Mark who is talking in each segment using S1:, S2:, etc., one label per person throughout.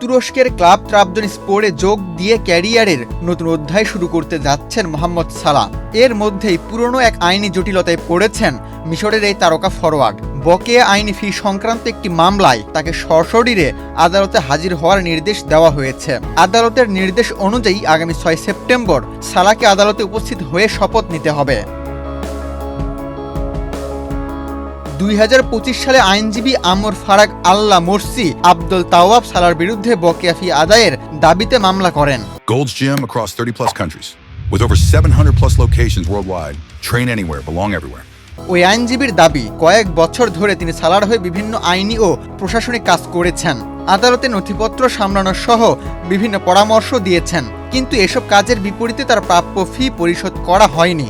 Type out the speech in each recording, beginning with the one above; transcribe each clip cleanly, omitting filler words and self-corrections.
S1: তুরস্কের ক্লাব ট্রাবজনস্পরে যোগ দিয়ে ক্যারিয়ারের নতুন অধ্যায় শুরু করতে যাচ্ছেন মোহাম্মদ সালাহ। এর মধ্যেই পুরনো এক আইনি জটিলতায় পড়েছেন মিশরের এই তারকা ফরোয়ার্ড। বকেয়া আইনি ফি সংক্রান্ত একটি মামলায় তাকে সশরীরে আদালতে হাজির হওয়ার নির্দেশ দেওয়া হয়েছে। আদালতের নির্দেশ অনুযায়ী আগামী 6 সেপ্টেম্বর সালাহকে আদালতে উপস্থিত হয়ে শপথ নিতে হবে। 2025 সালে আইনজীবী আমর ফারাক আল্লাহ মোরসি আব্দুল তাওয়াব সালাহর বিরুদ্ধে বকেয়া ফি আদায়ের দাবিতে মামলা করেন।
S2: Gold's Gym across 30+ countries with over 700+ locations worldwide. Train anywhere, belong everywhere.
S1: ওই আইনজীবীর দাবি, কয়েক বছর ধরে তিনি সালাহর হয়ে বিভিন্ন আইনি ও প্রশাসনিক কাজ করেছেন, আদালতে নথিপত্র সামলানো সহ বিভিন্ন পরামর্শ দিয়েছেন, কিন্তু এসব কাজের বিপরীতে তার প্রাপ্য ফি পরিশোধ করা হয়নি।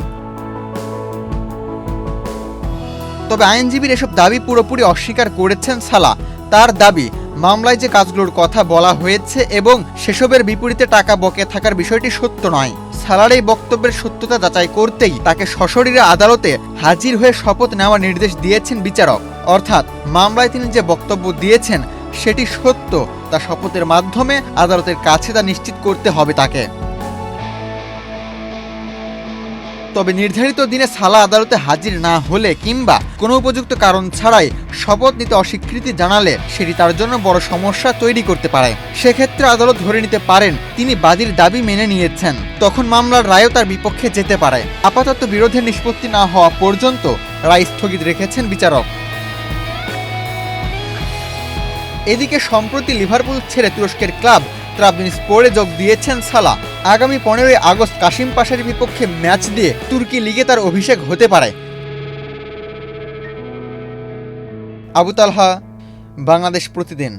S1: তবে আইনজীবীর এসব দাবি পুরোপুরি অস্বীকার করেছেন সালাহ। তার দাবি, মামলায় যে কাজগুলোর কথা বলা হয়েছে এবং সেসবের বিপরীতে টাকা বকেয়া থাকার বিষয়টি সত্য নয়। সালাহর এই বক্তব্যের সত্যতা যাচাই করতেই তাকে সশরীরে আদালতে হাজির হয়ে শপথ নেওয়ার নির্দেশ দিয়েছেন বিচারক। অর্থাৎ মামলায় তিনি যে বক্তব্য দিয়েছেন সেটি সত্য, তা শপথের মাধ্যমে আদালতের কাছে তা নিশ্চিত করতে হবে তাকে। তবে নির্ধারিত দিনে সালাহ আদালতে হাজির না হলে কিংবা কোনো উপযুক্ত কারণ ছাড়াই শপথ নিতে অস্বীকৃতি জানালে সেটি তার জন্য বড় সমস্যা তৈরি করতে পারে। সেক্ষেত্রে আদালত ধরে নিতে পারেন তিনি বাদীর দাবি মেনে নিয়েছেন, তখন মামলার রায়ও তার বিপক্ষে যেতে পারে। আপাতত বিরোধের নিষ্পত্তি না হওয়া পর্যন্ত রায় স্থগিত রেখেছেন বিচারক। এদিকে সম্প্রতি লিভারপুল ছেড়ে তুরস্কের ক্লাব ট্রাবজনস্পরে যোগ দিয়েছেন সালাহ। আগামী 15 আগস্ট কাশিম পাশার বিপক্ষে ম্যাচ দিয়ে তুর্কি লিগে তার অভিষেক হতে পারে। আবু তালহা, বাংলাদেশ প্রতিদিন।